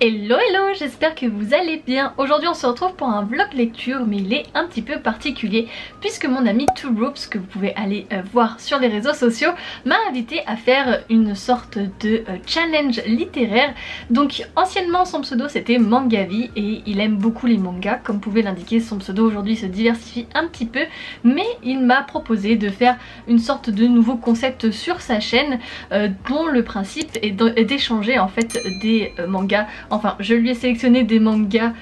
Hello hello, j'espère que vous allez bien. Aujourd'hui on se retrouve pour un vlog lecture, mais il est un petit peu particulier puisque mon ami Two Ropes, que vous pouvez aller voir sur les réseaux sociaux, m'a invité à faire une sorte de challenge littéraire. Donc anciennement son pseudo c'était Mangavi et il aime beaucoup les mangas. Comme vous pouvez l'indiquer, son pseudo aujourd'hui se diversifie un petit peu, mais il m'a proposé de faire une sorte de nouveau concept sur sa chaîne dont le principe est d'échanger en fait des mangas. Enfin, je lui ai sélectionné des mangas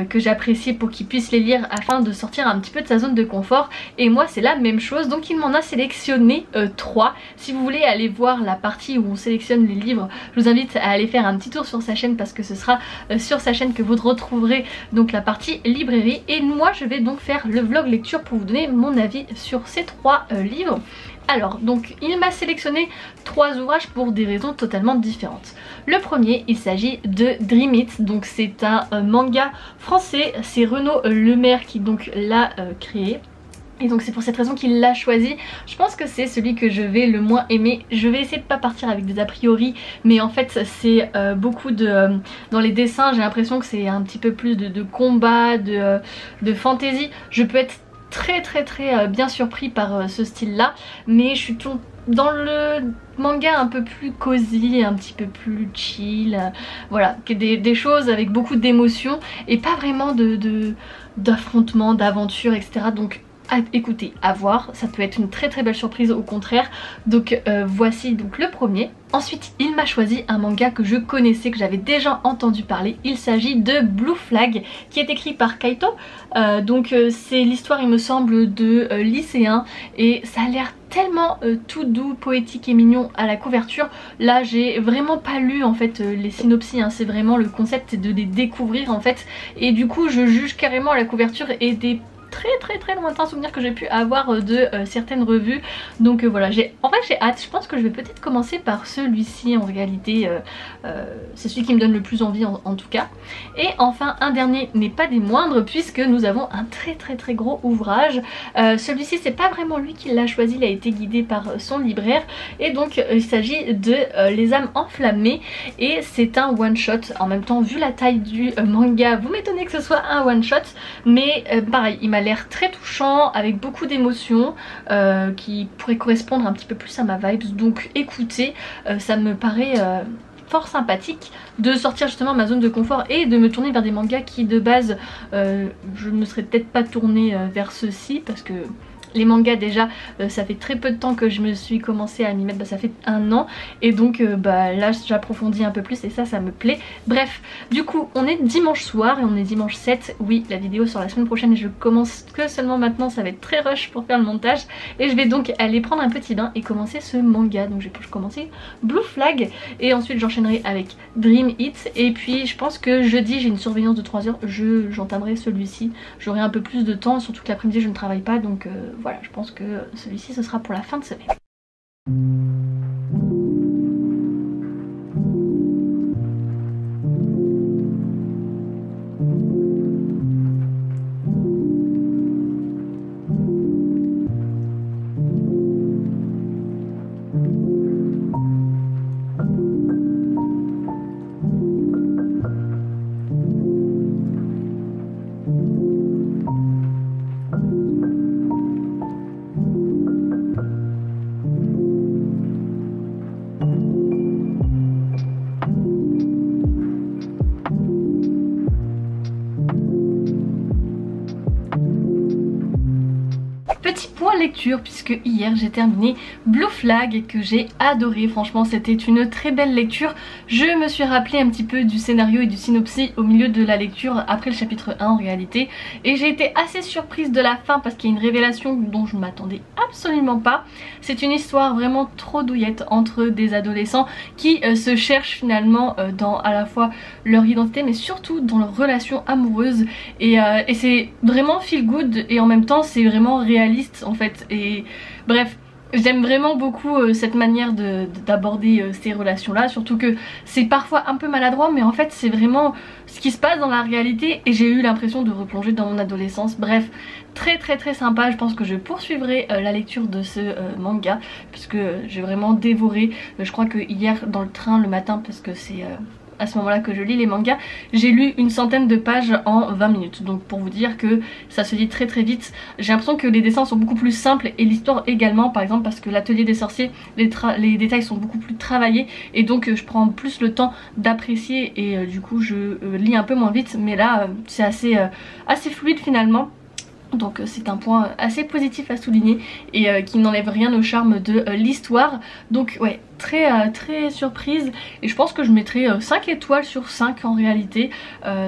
que j'apprécie pour qu'il puisse les lire afin de sortir un petit peu de sa zone de confort. Et moi c'est la même chose, donc il m'en a sélectionné 3. Si vous voulez aller voir la partie où on sélectionne les livres, je vous invite à aller faire un petit tour sur sa chaîne parce que ce sera sur sa chaîne que vous retrouverez donc la partie librairie. Et moi je vais donc faire le vlog lecture pour vous donner mon avis sur ces 3 livres. Alors, donc il m'a sélectionné 3 ouvrages pour des raisons totalement différentes. Le premier, il s'agit de Dream It, donc c'est un manga français, c'est Renaud Lemaire qui donc l'a créé. Et donc c'est pour cette raison qu'il l'a choisi. Je pense que c'est celui que je vais le moins aimer. Je vais essayer de pas partir avec des a priori, mais en fait c'est beaucoup de... dans les dessins j'ai l'impression que c'est un petit peu plus de combat, de fantasy. Je peux être très bien surpris par ce style là, mais je suis toujours dans le manga un peu plus cosy, un petit peu plus chill, voilà, des choses avec beaucoup d'émotions et pas vraiment d'affrontements, d'aventures, etc. Donc écoutez, à voir, ça peut être une très belle surprise au contraire. Donc voici donc le premier. Ensuite il m'a choisi un manga que je connaissais, que j'avais déjà entendu parler. Il s'agit de Blue Flag qui est écrit par Kaito. C'est l'histoire il me semble de lycéens et ça a l'air tellement tout doux, poétique et mignon à la couverture. Là j'ai vraiment pas lu en fait les synopsis, hein. C'est vraiment le concept, c'est de les découvrir en fait. Et du coup je juge carrément à la couverture et des très lointains souvenirs que j'ai pu avoir de certaines revues. Donc voilà, en vrai j'ai hâte. Je pense que je vais peut-être commencer par celui-ci en réalité. C'est celui qui me donne le plus envie en tout cas. Et enfin un dernier n'est pas des moindres puisque nous avons un très gros ouvrage. Celui-ci c'est pas vraiment lui qui l'a choisi, il a été guidé par son libraire. Et donc il s'agit de Les âmes enflammées et c'est un one shot. En même temps vu la taille du manga, vous m'étonnez que ce soit un one shot, mais pareil il m'a l'air très touchant avec beaucoup d'émotions qui pourraient correspondre un petit peu plus à ma vibe. Donc écoutez, ça me paraît fort sympathique de sortir justement ma zone de confort et de me tourner vers des mangas qui de base je ne me serais peut-être pas tournée vers ceux-ci parce que les mangas déjà ça fait très peu de temps que je me suis commencé à m'y mettre, ça fait 1 an et donc là j'approfondis un peu plus et ça me plaît. Bref, du coup on est dimanche soir et on est dimanche 7, oui la vidéo sur la semaine prochaine et je commence que seulement maintenant, ça va être très rush pour faire le montage et je vais donc aller prendre un petit bain et commencer ce manga. Donc je vais commencer Blue Flag et ensuite j'enchaînerai avec Dream It et puis je pense que jeudi j'ai une surveillance de 3 heures, j'entamerai celui-ci, j'aurai un peu plus de temps, surtout que l'après-midi je ne travaille pas donc voilà, je pense que celui-ci ce sera pour la fin de semaine. Petit point lecture puisque hier j'ai terminé Blue Flag que j'ai adoré, franchement c'était une très belle lecture. Je me suis rappelé un petit peu du scénario et du synopsis au milieu de la lecture après le chapitre 1 en réalité et j'ai été assez surprise de la fin parce qu'il y a une révélation dont je ne m'attendais absolument pas. C'est une histoire vraiment trop douillette entre des adolescents qui se cherchent finalement dans à la fois leur identité mais surtout dans leur relation amoureuse et c'est vraiment feel good et en même temps c'est vraiment réaliste en fait. Et bref, j'aime vraiment beaucoup cette manière d'aborder ces relations là, surtout que c'est parfois un peu maladroit mais en fait c'est vraiment ce qui se passe dans la réalité et j'ai eu l'impression de replonger dans mon adolescence. Bref, très sympa. Je pense que je poursuivrai la lecture de ce manga puisque j'ai vraiment dévoré. Je crois que hier dans le train le matin, parce que c'est à ce moment là que je lis les mangas, j'ai lu une centaine de pages en 20 minutes. Donc pour vous dire que ça se lit très très vite. J'ai l'impression que les dessins sont beaucoup plus simples et l'histoire également, par exemple parce que l'atelier des sorciers, les détails sont beaucoup plus travaillés et donc je prends plus le temps d'apprécier et du coup je lis un peu moins vite, mais là c'est assez fluide finalement. Donc c'est un point assez positif à souligner et qui n'enlève rien au charme de l'histoire. Donc ouais, très surprise et je pense que je mettrai 5 étoiles sur 5 en réalité.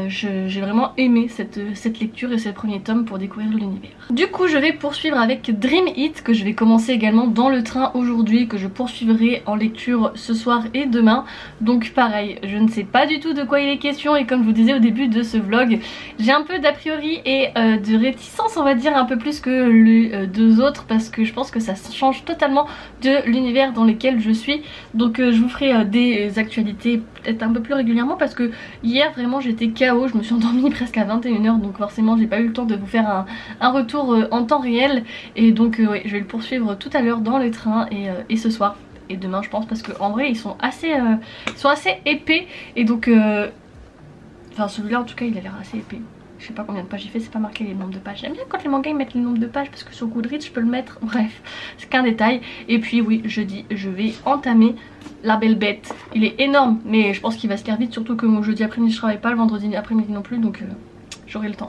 J'ai vraiment aimé cette lecture et ce premier tome pour découvrir l'univers. Du coup je vais poursuivre avec Dream It que je vais commencer également dans le train aujourd'hui, que je poursuivrai en lecture ce soir et demain. Donc pareil, je ne sais pas du tout de quoi il est question et comme je vous disais au début de ce vlog, j'ai un peu d'a priori et de réticence on va dire, un peu plus que les deux autres parce que je pense que ça change totalement de l'univers dans lequel je suis. Donc je vous ferai des actualités peut-être un peu plus régulièrement parce que hier vraiment j'étais KO, je me suis endormie presque à 21 h donc forcément j'ai pas eu le temps de vous faire un retour en temps réel et donc ouais, je vais le poursuivre tout à l'heure dans le train et ce soir et demain je pense parce qu'en vrai ils sont assez épais et donc enfin celui-là en tout cas il a l'air assez épais. Je sais pas combien de pages il fait, c'est pas marqué les nombres de pages. J'aime bien quand les mangas ils mettent les nombres de pages parce que sur Goodreads je peux le mettre. Bref, c'est qu'un détail. Et puis oui, jeudi, je vais entamer La Belle Bête. Il est énorme, mais je pense qu'il va se faire vite. Surtout que mon jeudi après-midi je travaille pas, le vendredi après-midi non plus, donc j'aurai le temps.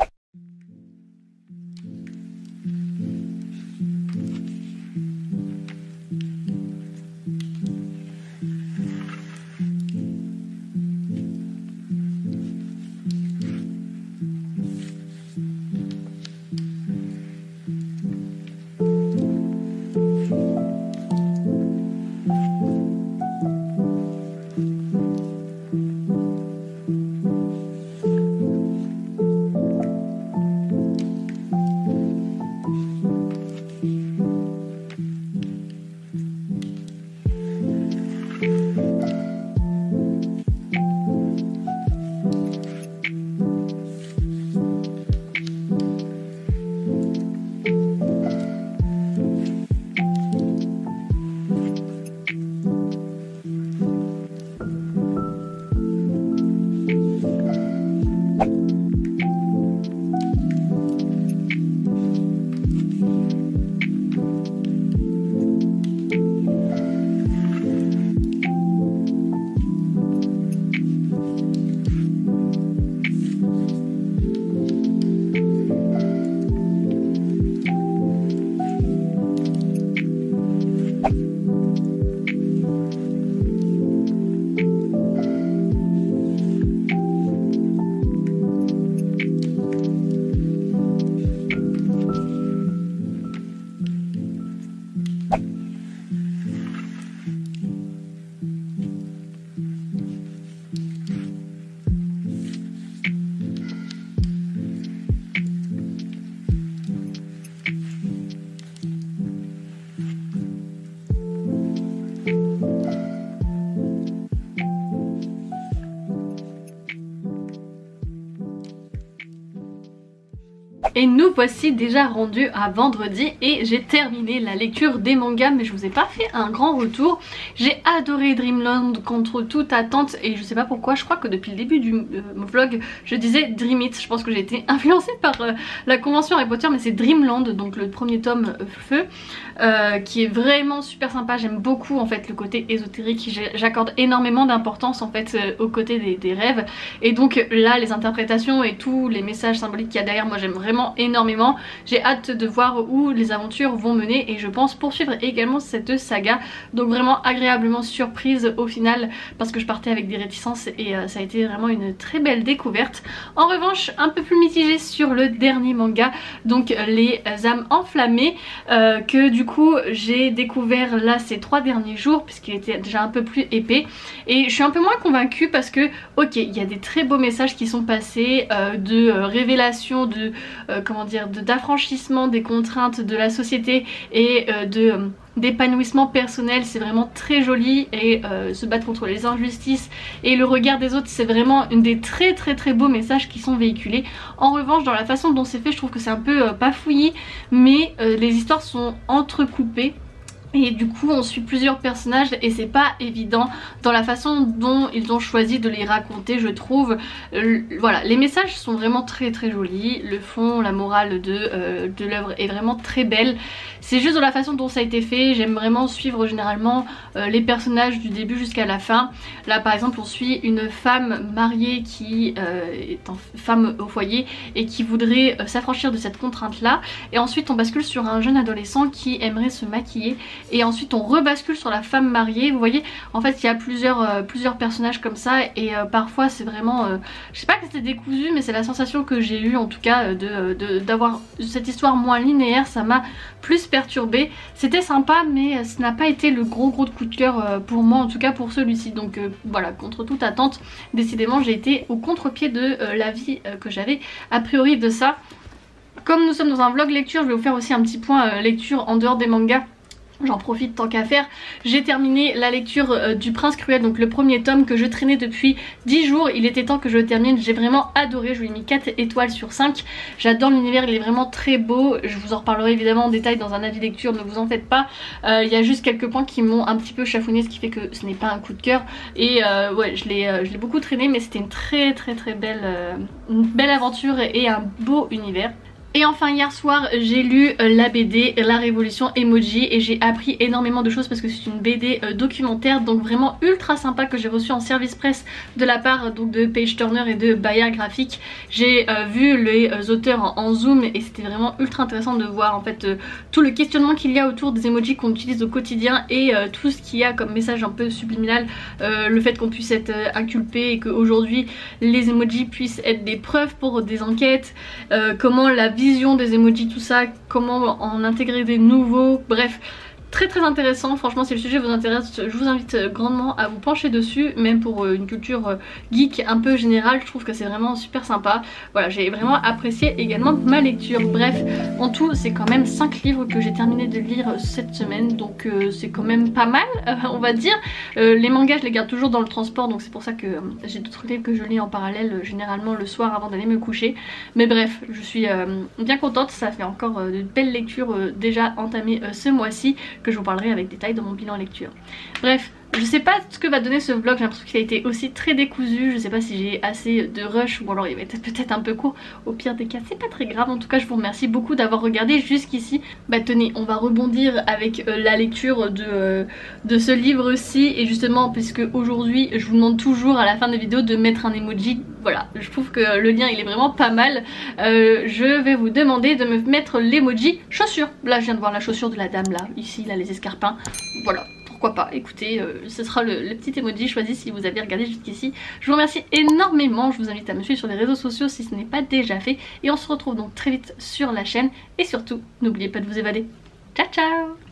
Et nous voici déjà rendus à vendredi et j'ai terminé la lecture des mangas, mais je vous ai pas fait un grand retour. J'ai adoré Dreamland contre toute attente et je sais pas pourquoi, je crois que depuis le début du vlog je disais Dream It. Je pense que j'ai été influencée par la convention Harry Potter, mais c'est Dreamland, donc le premier tome Feu, qui est vraiment super sympa. J'aime beaucoup en fait le côté ésotérique, j'accorde énormément d'importance en fait au côté des rêves, et donc là les interprétations et tous les messages symboliques qu'il y a derrière, moi j'aime vraiment énormément. J'ai hâte de voir où les aventures vont mener et je pense poursuivre également cette saga, donc vraiment agréablement surprise au final parce que je partais avec des réticences et ça a été vraiment une très belle découverte. En revanche un peu plus mitigée sur le dernier manga, donc les âmes enflammées, que du coup j'ai découvert là ces 3 derniers jours puisqu'il était déjà un peu plus épais, et je suis un peu moins convaincue parce que ok, il y a des très beaux messages qui sont passés, de révélation, de comment dire, d'affranchissement des contraintes de la société et d'épanouissement personnel. C'est vraiment très joli, et se battre contre les injustices et le regard des autres, c'est vraiment une des très beaux messages qui sont véhiculés. En revanche dans la façon dont c'est fait, je trouve que c'est un peu pas fouillis, mais les histoires sont entrecoupées. Et du coup on suit plusieurs personnages et c'est pas évident dans la façon dont ils ont choisi de les raconter, je trouve. Voilà, les messages sont vraiment très très jolis, le fond, la morale de l'œuvre est vraiment très belle. C'est juste dans la façon dont ça a été fait, j'aime vraiment suivre généralement les personnages du début jusqu'à la fin. Là par exemple on suit une femme mariée qui est une femme au foyer et qui voudrait s'affranchir de cette contrainte là, et ensuite on bascule sur un jeune adolescent qui aimerait se maquiller, et ensuite on rebascule sur la femme mariée. Vous voyez, en fait il y a plusieurs personnages comme ça, et parfois c'est vraiment je sais pas que c'était décousu, mais c'est la sensation que j'ai eue en tout cas d'avoir cette histoire moins linéaire. Ça m'a plus perturbée, c'était sympa mais ce n'a pas été le gros coup de cœur pour moi, en tout cas pour celui-ci. Donc voilà, contre toute attente, décidément j'ai été au contre-pied de l'avis que j'avais a priori de ça. Comme nous sommes dans un vlog lecture, je vais vous faire aussi un petit point lecture en dehors des mangas. J'en profite tant qu'à faire. J'ai terminé la lecture du Prince Cruel, donc le premier tome que je traînais depuis 10 jours. Il était temps que je le termine, j'ai vraiment adoré, je lui ai mis 4 étoiles sur 5. J'adore l'univers, il est vraiment très beau. Je vous en reparlerai évidemment en détail dans un avis lecture, ne vous en faites pas. Il y a juste quelques points qui m'ont un petit peu chafouiné, ce qui fait que ce n'est pas un coup de cœur. Et ouais, je l'ai beaucoup traîné, mais c'était une très belle aventure et un beau univers. Et enfin hier soir j'ai lu la BD La Révolution Emoji et j'ai appris énormément de choses parce que c'est une BD documentaire, donc vraiment ultra sympa, que j'ai reçu en service presse de la part donc de Page Turner et de Bayard Graphics. J'ai vu les auteurs en zoom et c'était vraiment ultra intéressant de voir en fait tout le questionnement qu'il y a autour des emojis qu'on utilise au quotidien et tout ce qu'il y a comme message un peu subliminal, le fait qu'on puisse être inculpé et qu'aujourd'hui les emojis puissent être des preuves pour des enquêtes, comment la vision des emojis, tout ça, comment en intégrer des nouveaux, bref, très intéressant. Franchement si le sujet vous intéresse, je vous invite grandement à vous pencher dessus, même pour une culture geek un peu générale. Je trouve que c'est vraiment super sympa. Voilà, j'ai vraiment apprécié également ma lecture. Bref, en tout c'est quand même 5 livres que j'ai terminé de lire cette semaine, donc c'est quand même pas mal on va dire. Les mangas je les garde toujours dans le transport, donc c'est pour ça que j'ai d'autres livres que je lis en parallèle généralement le soir avant d'aller me coucher. Mais bref, je suis bien contente, ça fait encore de belles lectures déjà entamées ce mois-ci, que je vous parlerai avec détail dans mon bilan lecture. Bref, je sais pas ce que va donner ce vlog, j'ai l'impression qu'il a été aussi très décousu, je sais pas si j'ai assez de rush ou alors il va être peut-être un peu court. Au pire des cas c'est pas très grave, en tout cas je vous remercie beaucoup d'avoir regardé jusqu'ici. Bah tenez, on va rebondir avec la lecture de ce livre-ci, et justement puisque aujourd'hui je vous demande toujours à la fin des vidéos de mettre un emoji, voilà, je trouve que le lien il est vraiment pas mal. Je vais vous demander de me mettre l'emoji chaussures. Là je viens de voir la chaussure de la dame là, ici là les escarpins, voilà. Pourquoi pas, écoutez, ce sera le petit emoji choisi si vous avez regardé jusqu'ici. Je vous remercie énormément, je vous invite à me suivre sur les réseaux sociaux si ce n'est pas déjà fait. Et on se retrouve donc très vite sur la chaîne. Et surtout, n'oubliez pas de vous évader. Ciao ciao!